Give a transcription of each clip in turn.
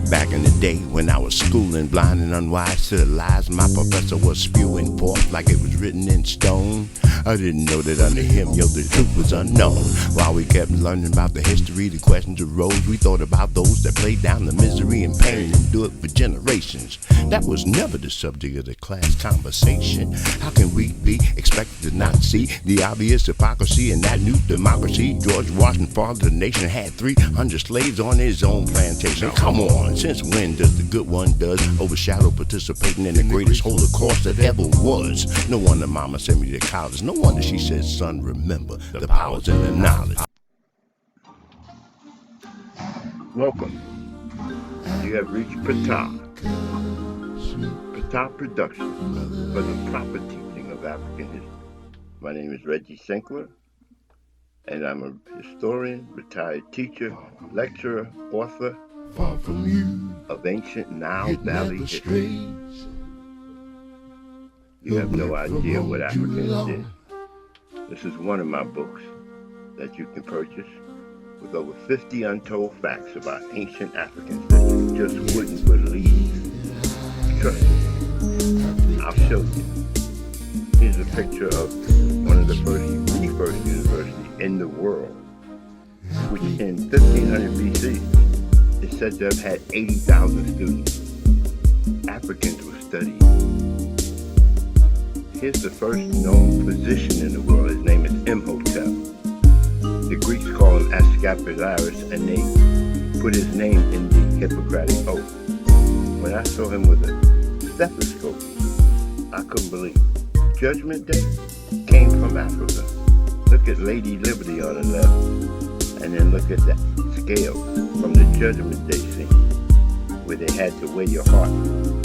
Back in the day when I was schooling, blind and unwise to the lies my professor was spewing forth like it was written in stone. I didn't know that under him, the truth was unknown. While we kept learning about the history, the questions arose. We thought about those that played down the misery and pain and do it for generations. That was never the subject of the class conversation. How can we be expected to not see the obvious hypocrisy in that new democracy? George Washington, father of the nation, had 300 slaves on his own plantation. Come on, since when does the good one does overshadow participating in the greatest Holocaust that ever was? No wonder mama sent me to college. No wonder she said, son, remember the powers and the knowledge. Welcome. You have reached P.T.A.H. P.T.A.H. Production for the proper teaching of African history. My name is Reggie Sinkler, and I'm a historian, retired teacher, lecturer, author of ancient Nile Valley history. You have no idea what Africans did. This is one of my books that you can purchase with over 50 untold facts about ancient Africans that you just wouldn't believe. Trust me, I'll show you. Here's a picture of one of the first university in the world, which in 1500 BC is said to have had 80,000 students. Africans were studying. Here's the first known physician in the world. His name is Imhotep. The Greeks call him Asclepius, and they put his name in the Hippocratic Oath. When I saw him with a stethoscope, I couldn't believe it. Judgment Day came from Africa. Look at Lady Liberty on the left, and then look at that scale from the Judgment Day scene, where they had to weigh your heart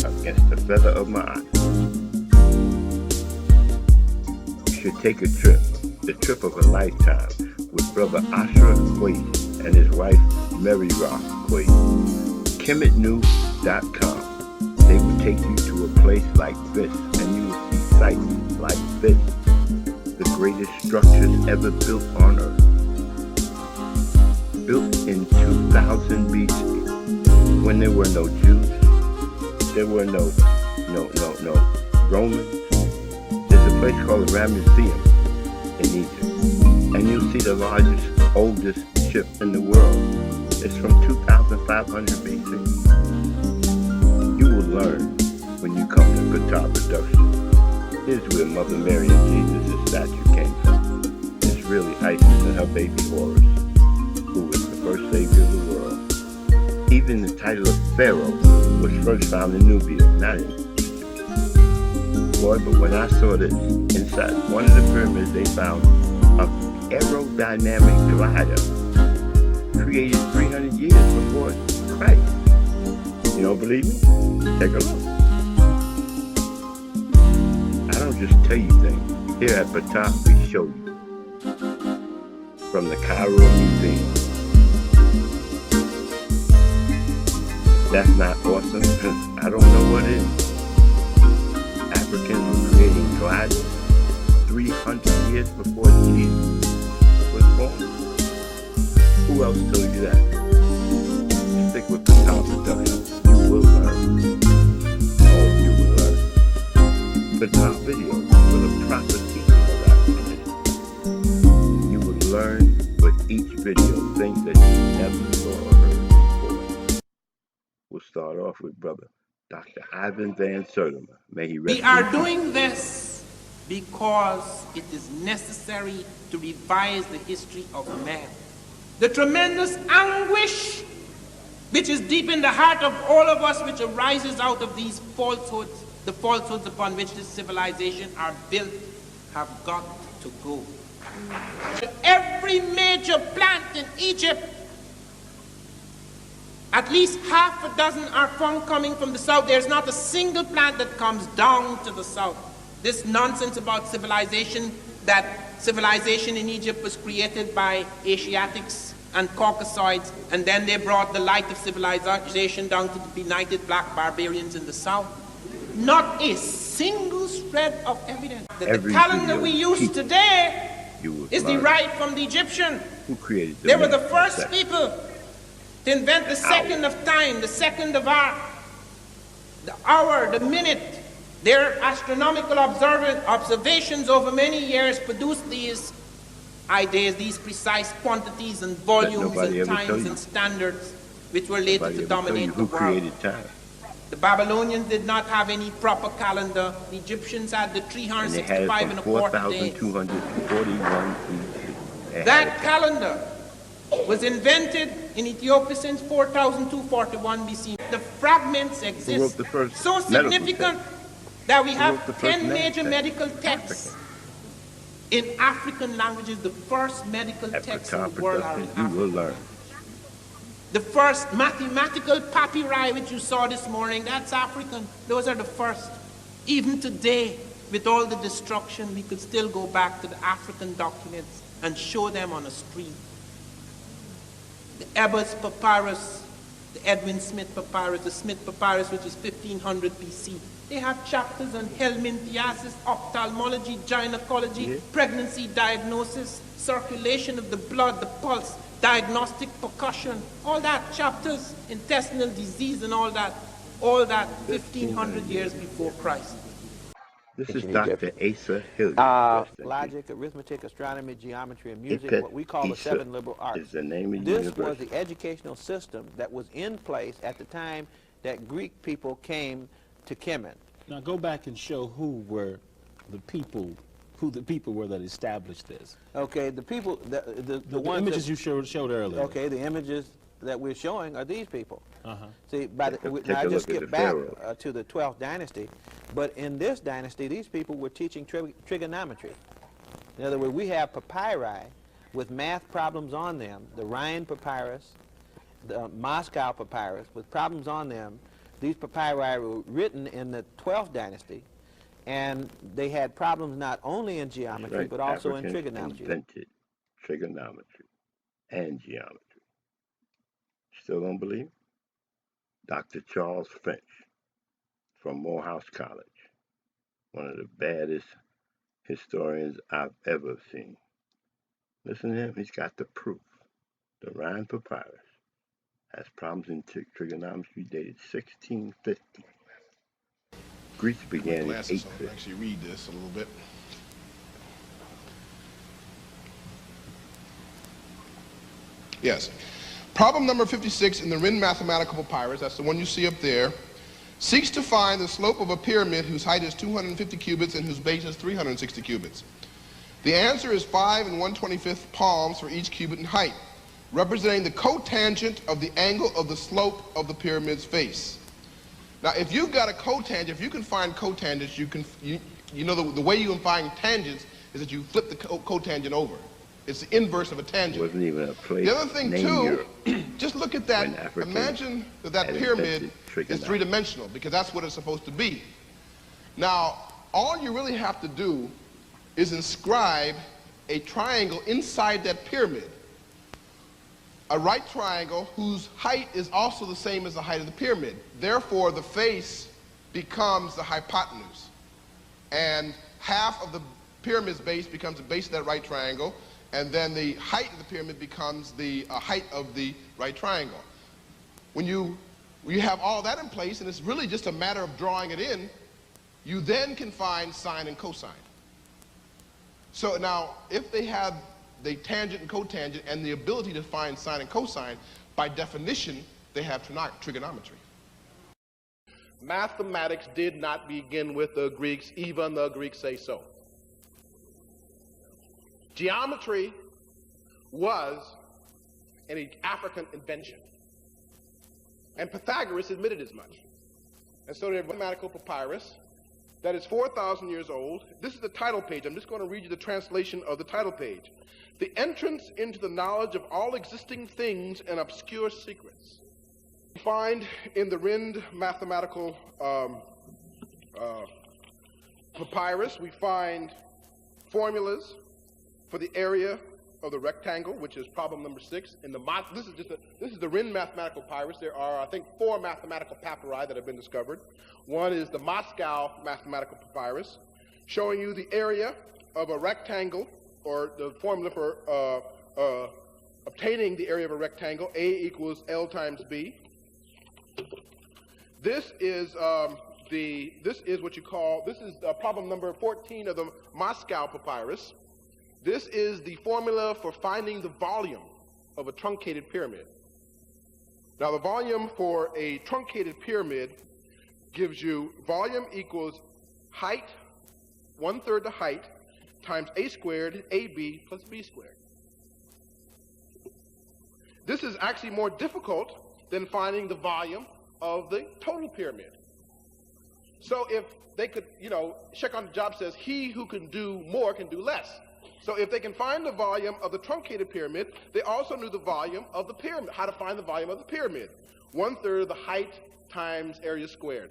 against the feather of my eye. You should take a trip, the trip of a lifetime, with Brother Ashra Kwesi and his wife Mary Rock Kwesi. KemetNews.com. They will take you to a place like this, and you will see sights like this. The greatest structures ever built on Earth. Built in 2000 BC, when there were no Jews, there were no Romans. There's a place called the Ramesseum in Egypt, and you'll see the largest, oldest ship in the world. It's from 2500 BC. You will learn when you come to P.T.A.H. Production. Here's where Mother Mary and Jesus' statue came from. It's really Isis and her baby Horus, who was the first savior of the world. Even the title of Pharaoh was first found in Nubia, not in Egypt. Boy, but when I saw this, inside one of the pyramids they found an aerodynamic glider created 300 years before Christ. You don't believe me? Take a look. I don't just tell you things. Here at P.T.A.H. we show you. From the Cairo Museum. That's not awesome, because I don't know what it is. Africans were creating gliders 300 years before Jesus was born. Who else told you that? Stick with P.T.A.H. Production. You will learn. Oh, you will learn. P.T.A.H. video for the proper teaching of African history. You will learn with each video things that you never saw or heard before. We'll start off with Brother Dr. Ivan Van Sertima. May he rest. We are doing this because it is necessary to revise the history of man. The tremendous anguish which is deep in the heart of all of us, which arises out of these falsehoods, the falsehoods upon which this civilization are built, have got to go. Every major plant in Egypt, at least half a dozen are found coming from the south. There's not a single plant that comes down to the south. This nonsense about civilization, that civilization in Egypt was created by Asiatics and Caucasoids, and then they brought the light of civilization down to the benighted black barbarians in the south. Not a single shred of evidence. That the calendar we use today is derived from the Egyptian. Who created They were the first people to invent the second of time, the second of art, the hour, the minute. Their astronomical observations over many years produced these ideas, these precise quantities and volumes and times and standards which were later to dominate the world. The Babylonians did not have any proper calendar. The Egyptians had the 365 and a quarter days. That calendar was invented in Ethiopia since 4241 BC. The fragments exist so significant that we have 10 major medical texts in African languages. The first medical texts in the world are in African. The first mathematical papyri which you saw this morning, that's African. Those are the first. Even today, with all the destruction, we could still go back to the African documents and show them on a street. The Ebers papyrus, the Edwin Smith papyrus, the Smith papyrus, which is 1500 BC. They have chapters on helminthiasis, ophthalmology, gynecology, pregnancy diagnosis, circulation of the blood, the pulse, diagnostic percussion, all that, chapters, intestinal disease and all that 1,500 years before Christ. This is Dr. Asa Hilliard. Logic, arithmetic, astronomy, geometry, and music, what we call the seven liberal arts. Is the name of this was the educational system that was in place at the time that Greek people came to Kemet. Now go back and show who the people were that established this. Okay, the people, the images you showed earlier. Okay, the images that we're showing are these people. See, now I just skipped back to the 12th dynasty, but in this dynasty, these people were teaching trigonometry. In other words, we have papyri with math problems on them, the Rhine papyrus, the Moscow papyrus, with problems on them. These papyri were written in the 12th dynasty, and they had problems not only in geometry, but also in trigonometry. Invented trigonometry and geometry. Still don't believe? Dr. Charles French from Morehouse College, one of the baddest historians I've ever seen. Listen to him, he's got the proof. The Rhine papyrus has problems in trigonometry dated 1650. Greece began in 850. Actually read this a little bit. Yes. Problem number 56 in the Rhine mathematical papyrus, that's the one you see up there, seeks to find the slope of a pyramid whose height is 250 cubits and whose base is 360 cubits. The answer is 5 and 1/25 palms for each cubit in height, representing the cotangent of the angle of the slope of the pyramid's face. Now, if you've got a cotangent, if you can find cotangents, you know the way you can find tangents is that you flip the cotangent over. It's the inverse of a tangent. Wasn't even a place. The other thing too, just look at that. Imagine that pyramid is three-dimensional, because that's what it's supposed to be. Now, all you really have to do is inscribe a triangle inside that pyramid. A right triangle whose height is also the same as the height of the pyramid. Therefore, the face becomes the hypotenuse. And half of the pyramid's base becomes the base of that right triangle, and then the height of the pyramid becomes the height of the right triangle. When you have all that in place, and it's really just a matter of drawing it in, you then can find sine and cosine. So now, if they have the tangent and cotangent and the ability to find sine and cosine, by definition, they have trigonometry. Mathematics did not begin with the Greeks, even the Greeks say so. Geometry was an African invention. And Pythagoras admitted as much. And so they have a mathematical papyrus that is 4,000 years old. This is the title page. I'm just going to read you the translation of the title page. The entrance into the knowledge of all existing things and obscure secrets. We find in the Rhine mathematical papyrus, we find formulas for the area of the rectangle, which is problem number 6. This is the Rhine mathematical papyrus. There are, I think, 4 mathematical papyri that have been discovered. One is the Moscow mathematical papyrus, showing you the area of a rectangle, or the formula for obtaining the area of a rectangle, A equals L times B. This is what you call, this is problem number 14 of the Moscow papyrus. This is the formula for finding the volume of a truncated pyramid. Now the volume for a truncated pyramid gives you volume equals height, 1/3 the height, times A squared, AB plus B squared. This is actually more difficult than finding the volume of the total pyramid. So if they could, check on the job says, he who can do more can do less. So if they can find the volume of the truncated pyramid, they also knew the volume of the pyramid, how to find the volume of the pyramid. 1/3 the height times area squared.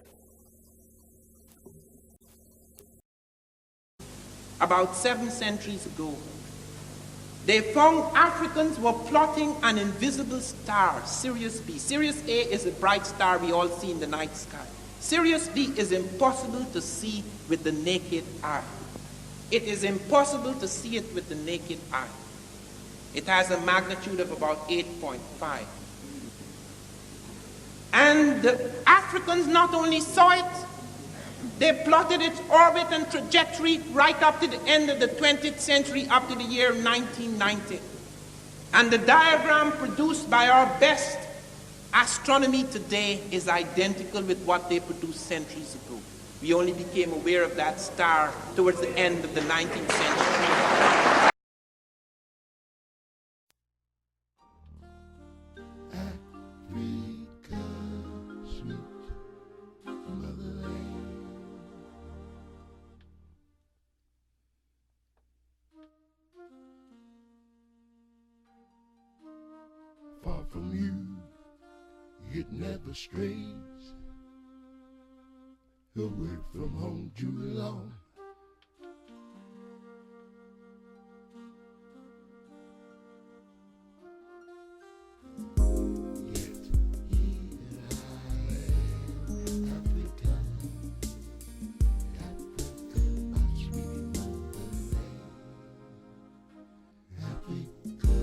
About 7 centuries ago, they found Africans were plotting an invisible star, Sirius B. Sirius A is a bright star we all see in the night sky. Sirius B is impossible to see with the naked eye. It is impossible to see it with the naked eye. It has a magnitude of about 8.5. And the Africans not only saw it, they plotted its orbit and trajectory right up to the end of the 20th century, up to the year 1990. And the diagram produced by our best astronomy today is identical with what they produced centuries ago. We only became aware of that star towards the end of the 19th century. Far from you, it never strays. Away from home too long. Yet here I am, Africa, my sweet motherland, Africa.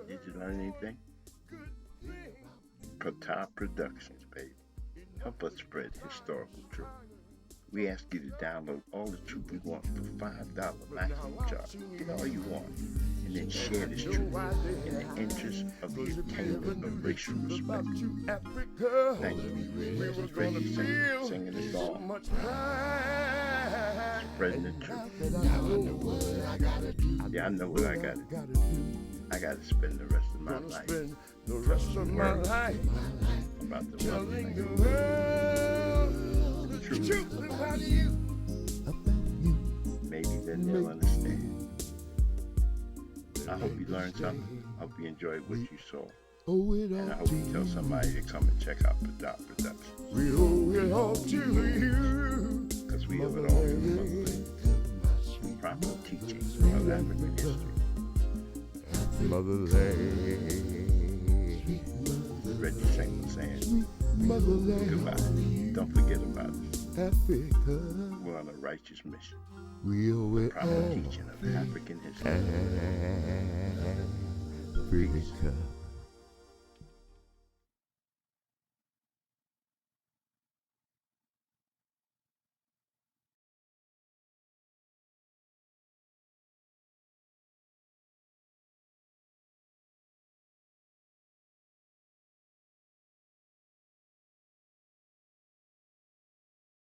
Did you learn anything? P.T.A.H Productions, baby. Help us spread historical truth. We ask you to download all the truth we want for $5 maximum charge. Get all you want, and then share this truth in the interest of the attainment of racial respect. Thank you. This is Reggie Sinkler singing the song. Spreading the truth. Yeah, I know what I gotta do. I gotta spend the rest of my life about the telling the world the truth about you. Maybe then they'll understand. I hope you learned something. I hope you enjoyed what you saw. And I hope you tell somebody to come and check out P.T.A.H Productions. We owe it all to you. Because we owe it all to the proper teachings of African history. Motherland. Reggie Sinkler saying goodbye. Don't forget about us. Africa. We're on a righteous mission. We owe it Proper teaching of African history. Africa.